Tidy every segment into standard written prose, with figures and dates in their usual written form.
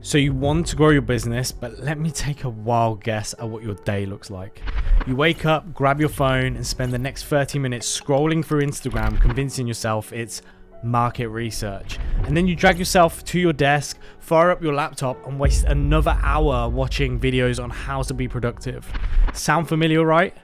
So you want to grow your business, but let me take a wild guess at what your day looks like. You wake up, grab your phone, and spend the next 30 minutes scrolling through Instagram, convincing yourself it's market research. And then you drag yourself to your desk, fire up your laptop, and waste another hour watching videos on how to be productive. Sound familiar, right?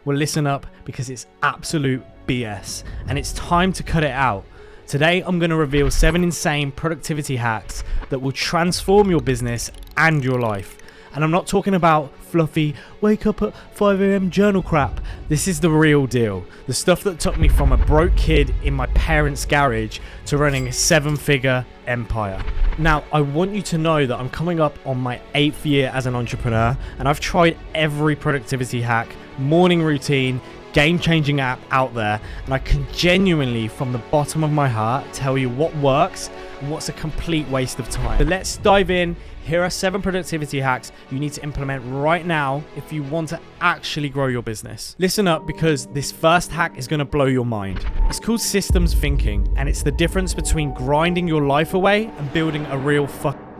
Well, listen up, because it's absolute BS, and it's time to cut it out. Today, I'm going to reveal 7 insane productivity hacks that will transform your business and your life. And I'm not talking about fluffy, wake up at 5 a.m. journal crap. This is the real deal. The stuff that took me from a broke kid in my parents' garage to running a 7-figure empire. Now, I want you to know that I'm coming up on my 8th year as an entrepreneur, and I've tried every productivity hack, morning routine, game-changing app out there, and I can genuinely, from the bottom of my heart, tell you what works and what's a complete waste of time. So let's dive in. Here are 7 productivity hacks you need to implement right now if you want to actually grow your business. Listen up, because this first hack is going to blow your mind. It's called systems thinking, and it's the difference between grinding your life away and building a real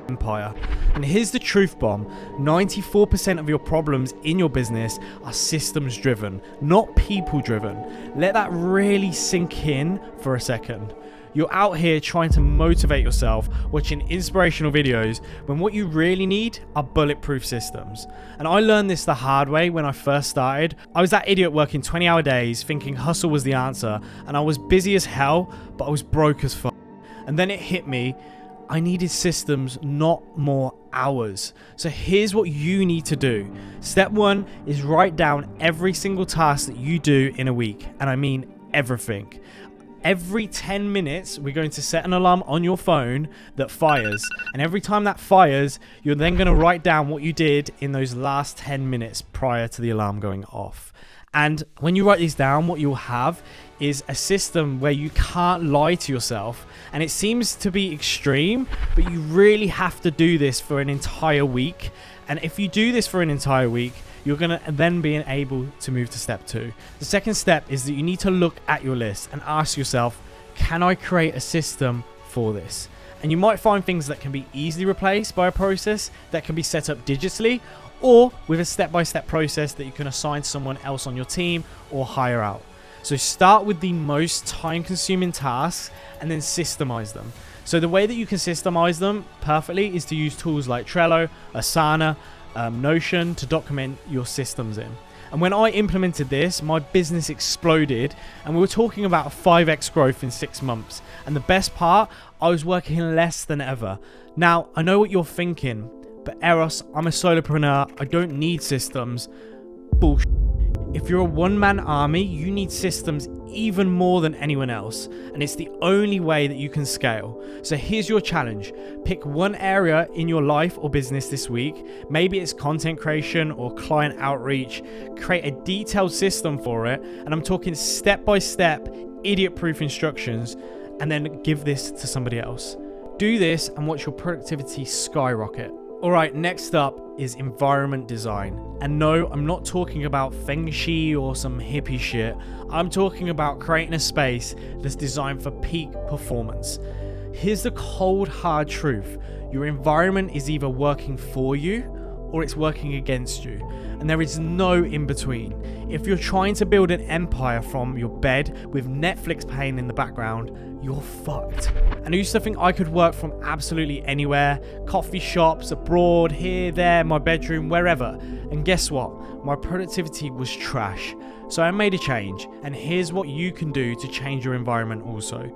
empire. And here's the truth bomb: 94% of your problems in your business are systems driven, not people driven. Let that really sink in for a second. You're out here trying to motivate yourself, watching inspirational videos, when what you really need are bulletproof systems. And I learned this the hard way when I first started. I was that idiot working 20-hour days thinking hustle was the answer, and I was busy as hell, but I was broke as fuck. And then it hit me: I needed systems, not more hours. So here's what you need to do. Step 1 is write down every single task that you do in a week. And I mean everything. Every 10 minutes, we're going to set an alarm on your phone that fires. And every time that fires, you're then going to write down what you did in those last 10 minutes prior to the alarm going off. And when you write these down, what you'll have is a system where you can't lie to yourself. And it seems to be extreme, but you really have to do this for an entire week. And if you do this for an entire week, you're going to then be able to move to step 2. The second step is that you need to look at your list and ask yourself, can I create a system for this? And you might find things that can be easily replaced by a process that can be set up digitally, or with a step-by-step process that you can assign someone else on your team or hire out. So start with the most time-consuming tasks and then systemize them. So the way that you can systemize them perfectly is to use tools like Trello, Asana, Notion to document your systems in. And when I implemented this, my business exploded, and we were talking about a 5x growth in 6 months. And the best part, I was working less than ever. Now, I know what you're thinking, but Eros, I'm a solopreneur, I don't need systems. Bullshit. If you're a one-man army, you need systems even more than anyone else, and it's the only way that you can scale. So here's your challenge. Pick one area in your life or business this week. Maybe it's content creation or client outreach. Create a detailed system for it, and I'm talking step-by-step, idiot-proof instructions, and then give this to somebody else. Do this and watch your productivity skyrocket. Alright, next up is environment design. And no, I'm not talking about feng shui or some hippie shit. I'm talking about creating a space that's designed for peak performance. Here's the cold, hard truth. Your environment is either working for you or it's working against you. And there is no in between. If you're trying to build an empire from your bed with Netflix playing in the background, you're fucked. And I used to think I could work from absolutely anywhere, coffee shops, abroad, here, there, my bedroom, wherever. And guess what? My productivity was trash. So I made a change, and here's what you can do to change your environment also.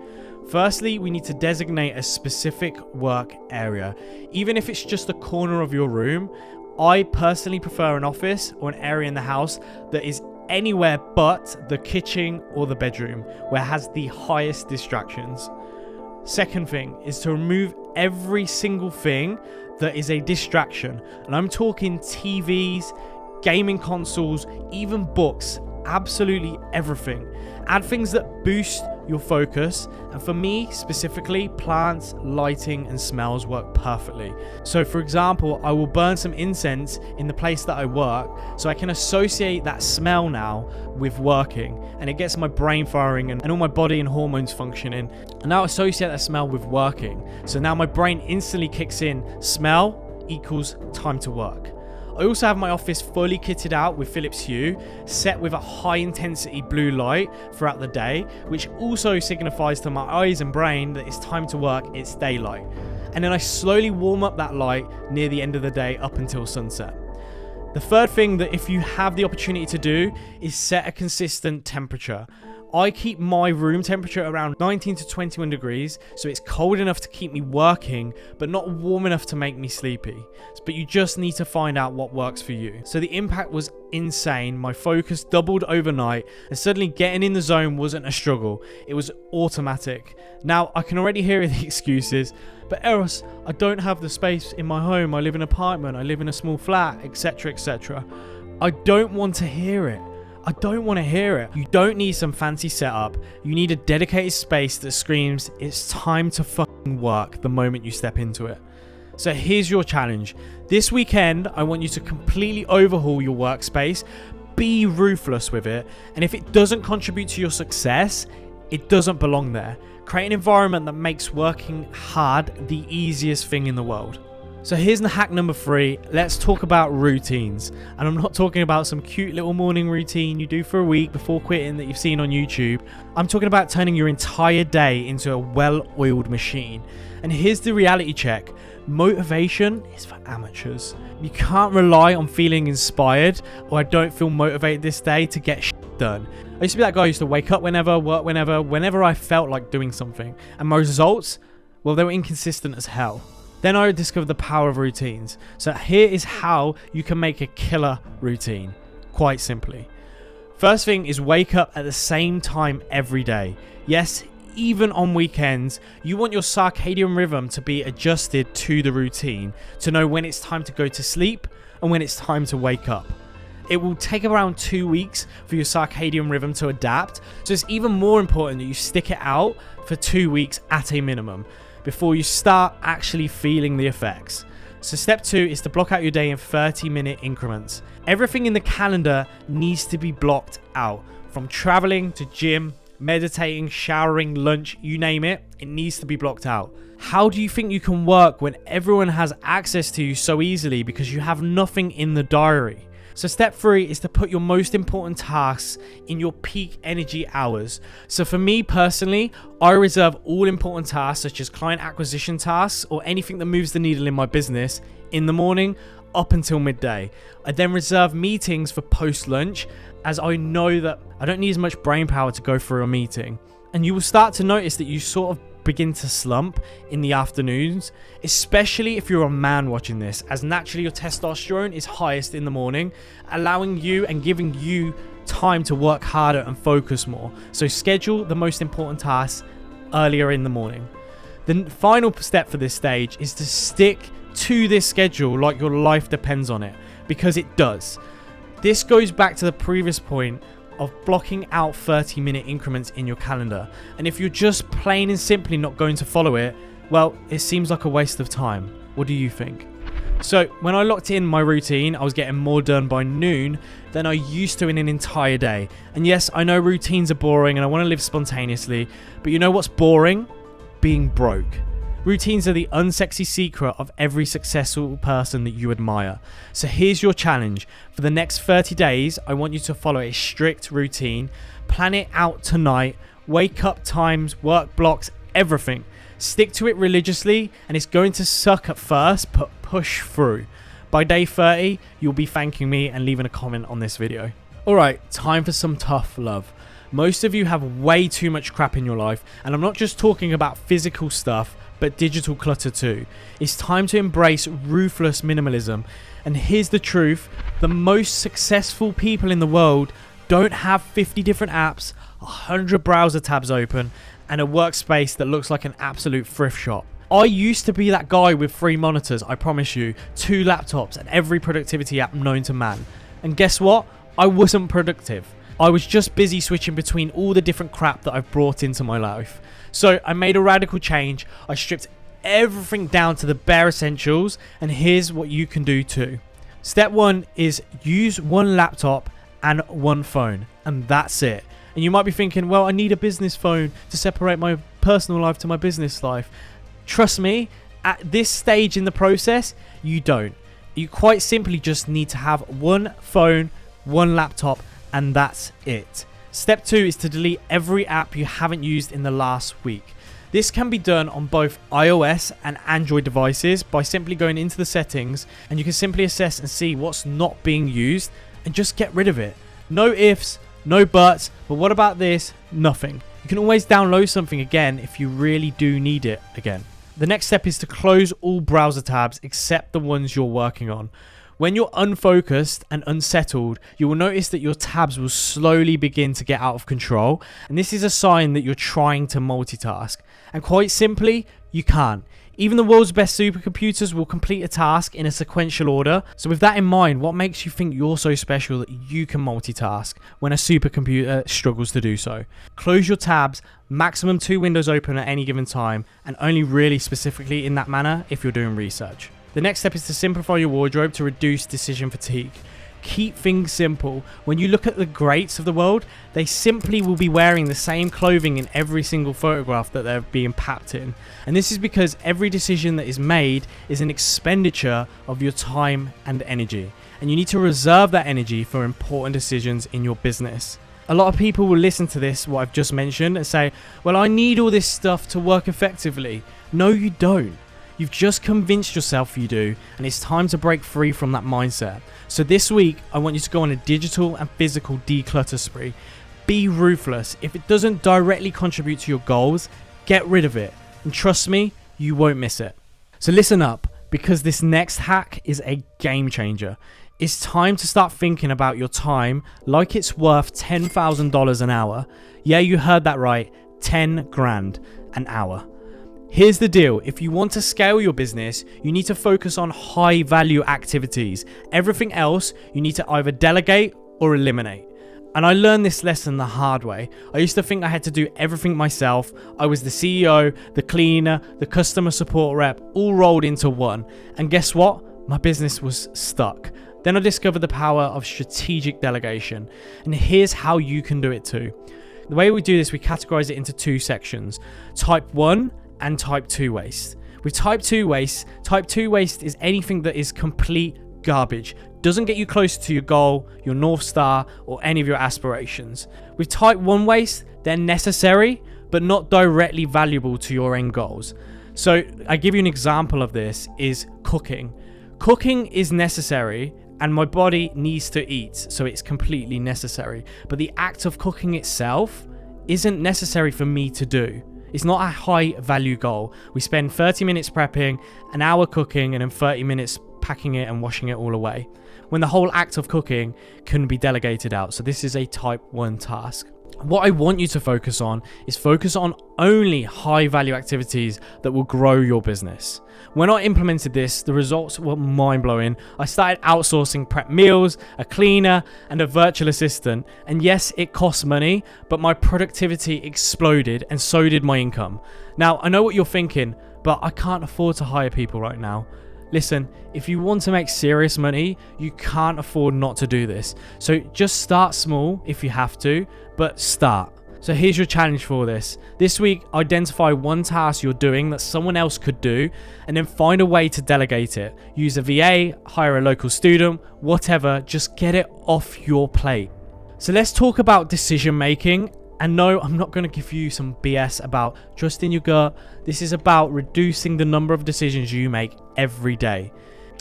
Firstly, we need to designate a specific work area. Even if it's just a corner of your room, I personally prefer an office or an area in the house that is anywhere but the kitchen or the bedroom, where it has the highest distractions. Second thing is to remove every single thing that is a distraction. And I'm talking TVs, gaming consoles, even books, absolutely everything. Add things that boost your focus, and for me specifically, plants, lighting and smells work perfectly. So for example, I will burn some incense in the place that I work so I can associate that smell now with working, and it gets my brain firing and all my body and hormones functioning, and now associate that smell with working. So now my brain instantly kicks in, smell equals time to work. I also have my office fully kitted out with Philips Hue, set with a high intensity blue light throughout the day, which also signifies to my eyes and brain that it's time to work, it's daylight. And then I slowly warm up that light near the end of the day up until sunset. The third thing that if you have the opportunity to do is set a consistent temperature. I keep my room temperature around 19 to 21 degrees, so it's cold enough to keep me working, but not warm enough to make me sleepy. But you just need to find out what works for you. So the impact was insane. My focus doubled overnight, and suddenly getting in the zone wasn't a struggle. It was automatic. Now, I can already hear the excuses, but Eros, I don't have the space in my home. I live in an apartment, I live in a small flat, etc, etc. I don't want to hear it. I don't want to hear it. You don't need some fancy setup. You need a dedicated space that screams, it's time to fucking work the moment you step into it. So here's your challenge. This weekend, I want you to completely overhaul your workspace. Be ruthless with it. And if it doesn't contribute to your success, it doesn't belong there. Create an environment that makes working hard the easiest thing in the world. So here's the hack number 3. Let's talk about routines. And I'm not talking about some cute little morning routine you do for a week before quitting that you've seen on YouTube. I'm talking about turning your entire day into a well-oiled machine. And here's the reality check. Motivation is for amateurs. You can't rely on feeling inspired or I don't feel motivated this day to get shit done. I used to be that guy who used to wake up whenever, work whenever I felt like doing something. And my results, well, they were inconsistent as hell. Then I discovered the power of routines. So here is how you can make a killer routine, quite simply. First thing is wake up at the same time every day. Yes, even on weekends, you want your circadian rhythm to be adjusted to the routine, to know when it's time to go to sleep and when it's time to wake up. It will take around 2 weeks for your circadian rhythm to adapt, so it's even more important that you stick it out for 2 weeks at a minimum before you start actually feeling the effects. So step 2 is to block out your day in 30-minute increments. Everything in the calendar needs to be blocked out. From traveling to gym, meditating, showering, lunch, you name it, it needs to be blocked out. How do you think you can work when everyone has access to you so easily because you have nothing in the diary? So step 3 is to put your most important tasks in your peak energy hours. So for me personally, I reserve all important tasks such as client acquisition tasks or anything that moves the needle in my business in the morning up until midday. I then reserve meetings for post-lunch as I know that I don't need as much brain power to go through a meeting. And you will start to notice that you sort of begin to slump in the afternoons, especially if you're a man watching this, as naturally your testosterone is highest in the morning, allowing you and giving you time to work harder and focus more. So schedule the most important tasks earlier in the morning. The final step for this stage is to stick to this schedule like your life depends on it, because it does. This goes back to the previous point of blocking out 30-minute increments in your calendar. And if you're just plain and simply not going to follow it, well, it seems like a waste of time. What do you think? So when I locked in my routine, I was getting more done by noon than I used to in an entire day. And yes, I know routines are boring and I want to live spontaneously, but you know what's boring? Being broke. Routines are the unsexy secret of every successful person that you admire. So here's your challenge. For the next 30 days, I want you to follow a strict routine. Plan it out tonight. Wake up times, work blocks, everything. Stick to it religiously, and it's going to suck at first, but push through. By day 30, you'll be thanking me and leaving a comment on this video. Alright, time for some tough love. Most of you have way too much crap in your life, and I'm not just talking about physical stuff, but digital clutter too. It's time to embrace ruthless minimalism. And here's the truth, the most successful people in the world don't have 50 different apps, 100 browser tabs open, and a workspace that looks like an absolute thrift shop. I used to be that guy with 3 monitors, I promise you, 2 laptops, and every productivity app known to man. And guess what? I wasn't productive. I was just busy switching between all the different crap that I've brought into my life. So I made a radical change. I stripped everything down to the bare essentials, and here's what you can do too. Step 1 is use one laptop and one phone, and that's it. And you might be thinking, well, I need a business phone to separate my personal life to my business life. Trust me, at this stage in the process, you don't. You quite simply just need to have one phone, one laptop, and that's it. Step 2 is to delete every app you haven't used in the last week. This can be done on both iOS and Android devices by simply going into the settings, and you can simply assess and see what's not being used and just get rid of it. No ifs, no buts, but what about this? Nothing. You can always download something again if you really do need it again. The next step is to close all browser tabs except the ones you're working on. When you're unfocused and unsettled, you will notice that your tabs will slowly begin to get out of control, and this is a sign that you're trying to multitask. And quite simply, you can't. Even the world's best supercomputers will complete a task in a sequential order. So with that in mind, what makes you think you're so special that you can multitask when a supercomputer struggles to do so? Close your tabs, maximum 2 windows open at any given time, and only really specifically in that manner if you're doing research. The next step is to simplify your wardrobe to reduce decision fatigue. Keep things simple. When you look at the greats of the world, they simply will be wearing the same clothing in every single photograph that they're being packed in. And this is because every decision that is made is an expenditure of your time and energy. And you need to reserve that energy for important decisions in your business. A lot of people will listen to this, what I've just mentioned, and say, well, I need all this stuff to work effectively. No, you don't. You've just convinced yourself you do, and it's time to break free from that mindset. So this week, I want you to go on a digital and physical declutter spree. Be ruthless. If it doesn't directly contribute to your goals, get rid of it. And trust me, you won't miss it. So listen up, because this next hack is a game changer. It's time to start thinking about your time like it's worth $10,000 an hour. Yeah, you heard that right, 10 grand an hour. Here's the deal. If you want to scale your business, you need to focus on high value activities. Everything else, you need to either delegate or eliminate. And I learned this lesson the hard way. I used to think I had to do everything myself. I was the CEO, the cleaner, the customer support rep, all rolled into one. And guess what? My business was stuck. Then I discovered the power of strategic delegation. And here's how you can do it too. The way we do this, we categorize it into 2 sections. Type 1 and type 2 waste. With type 2 waste is anything that is complete garbage. Doesn't get you closer to your goal, your North Star, or any of your aspirations. With type 1 waste, they're necessary, but not directly valuable to your end goals. So I give you an example of this is cooking. Cooking is necessary, and my body needs to eat, so it's completely necessary. But the act of cooking itself isn't necessary for me to do. It's not a high value goal. We spend 30 minutes prepping, an hour cooking, and then 30 minutes packing it and washing it all away, when the whole act of cooking can be delegated out. So this is a type 1 task. What I want you to focus on is focus on only high value activities that will grow your business. When I implemented this, the results were mind-blowing. I started outsourcing prep meals, a cleaner, and a virtual assistant. And yes, it costs money, but my productivity exploded, and so did my income. Now, I know what you're thinking, but I can't afford to hire people right now. Listen, if you want to make serious money, you can't afford not to do this. So just start small if you have to, but start. So here's your challenge for this. This week, identify one task you're doing that someone else could do, and then find a way to delegate it. Use a VA, hire a local student, whatever, just get it off your plate. So let's talk about decision making. And no, I'm not going to give you some BS about trusting your gut. This is about reducing the number of decisions you make every day.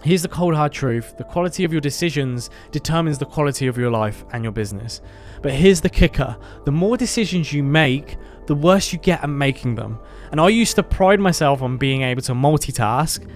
Here's the cold hard truth. The quality of your decisions determines the quality of your life and your business. But here's the kicker. The more decisions you make, the worse you get at making them. And I used to pride myself on being able to multitask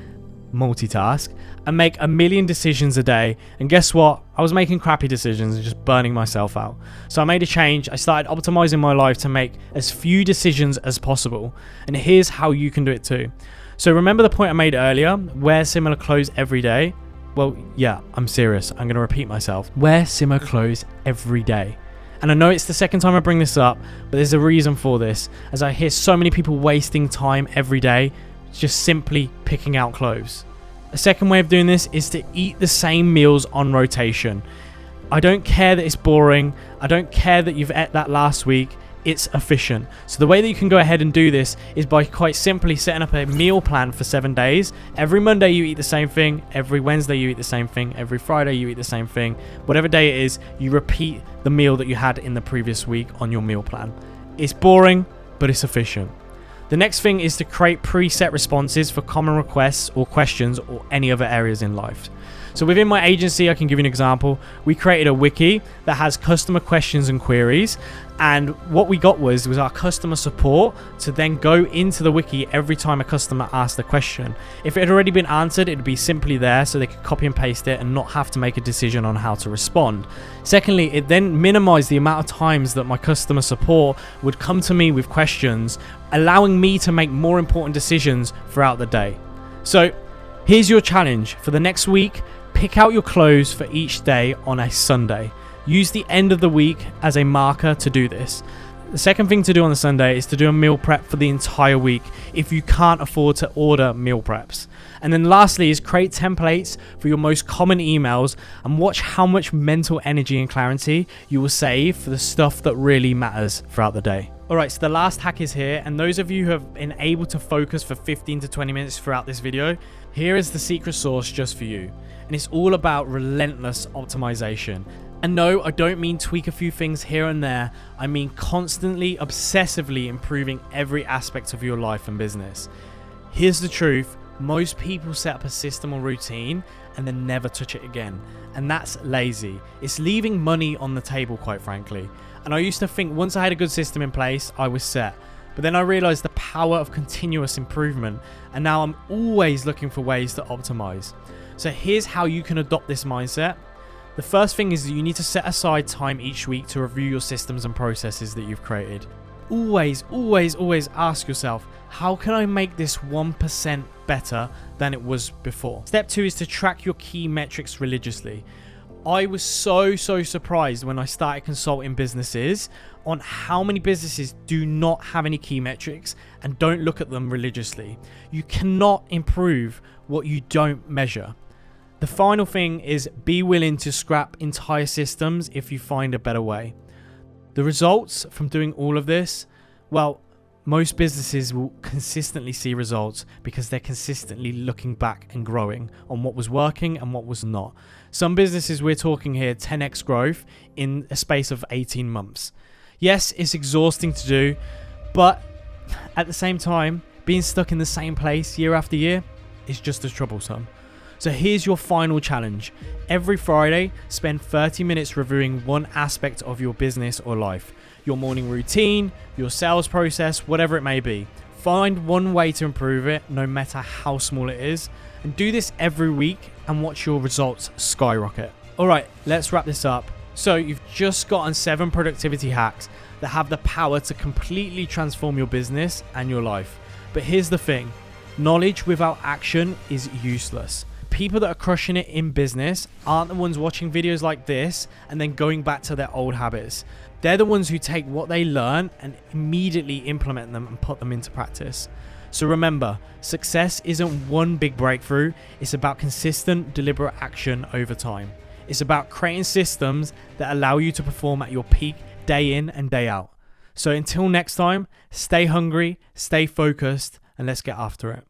and make a million decisions a day, and guess what? I was making crappy decisions and just burning myself out. So I made a change. I started optimizing my life to make as few decisions as possible, and here's how you can do it too. So remember the point I made earlier, wear similar clothes every day? Well, yeah, I'm serious. I'm going to repeat myself. Wear similar clothes every day. And I know it's the second time I bring this up, but there's a reason for this, as I hear so many people wasting time every day just simply picking out clothes. A second way of doing this is to eat the same meals on rotation. I don't care that it's boring. I don't care that you've ate that last week. It's efficient. So the way that you can go ahead and do this is by quite simply setting up a meal plan for 7 days. Every Monday you eat the same thing. Every Wednesday you eat the same thing. Every Friday you eat the same thing. Whatever day it is, you repeat the meal that you had in the previous week on your meal plan. It's boring, but it's efficient. The next thing is to create preset responses for common requests or questions or any other areas in life. So within my agency, I can give you an example. We created a wiki that has customer questions and queries. And what we got was our customer support to then go into the wiki every time a customer asked a question. If it had already been answered, it'd be simply there so they could copy and paste it and not have to make a decision on how to respond. Secondly, it then minimized the amount of times that my customer support would come to me with questions, allowing me to make more important decisions throughout the day. So here's your challenge for the next week. Pick out your clothes for each day on a Sunday. Use the end of the week as a marker to do this. The second thing to do on the Sunday is to do a meal prep for the entire week if you can't afford to order meal preps. And then lastly is create templates for your most common emails and watch how much mental energy and clarity you will save for the stuff that really matters throughout the day. Alright, so the last hack is here, and those of you who have been able to focus for 15 to 20 minutes throughout this video, here is the secret sauce just for you. And it's all about relentless optimization. And no, I don't mean tweak a few things here and there. I mean constantly, obsessively improving every aspect of your life and business. Here's the truth. Most people set up a system or routine and then never touch it again. And that's lazy. It's leaving money on the table, quite frankly. And I used to think once I had a good system in place, I was set. But then I realized the power of continuous improvement. And now I'm always looking for ways to optimize. So here's how you can adopt this mindset. The first thing is that you need to set aside time each week to review your systems and processes that you've created. Always ask yourself, how can I make this 1% better than it was before? Step 2 is to track your key metrics religiously. I was so surprised when I started consulting businesses on how many businesses do not have any key metrics and don't look at them religiously. You cannot improve what you don't measure. The final thing is be willing to scrap entire systems if you find a better way. The results from doing all of this, well, most businesses will consistently see results because they're consistently looking back and growing on what was working and what was not. Some businesses, we're talking here 10x growth in a space of 18 months. Yes, it's exhausting to do, but at the same time, being stuck in the same place year after year is just as troublesome. So here's your final challenge. Every Friday, spend 30 minutes reviewing one aspect of your business or life. Your morning routine, your sales process, whatever it may be. Find one way to improve it, no matter how small it is. And do this every week and watch your results skyrocket. Alright, let's wrap this up. So you've just gotten 7 productivity hacks that have the power to completely transform your business and your life. But here's the thing. Knowledge without action is useless. People that are crushing it in business aren't the ones watching videos like this and then going back to their old habits. They're the ones who take what they learn and immediately implement them and put them into practice. So remember, success isn't one big breakthrough. It's about consistent, deliberate action over time. It's about creating systems that allow you to perform at your peak day in and day out. So until next time, stay hungry, stay focused, and let's get after it.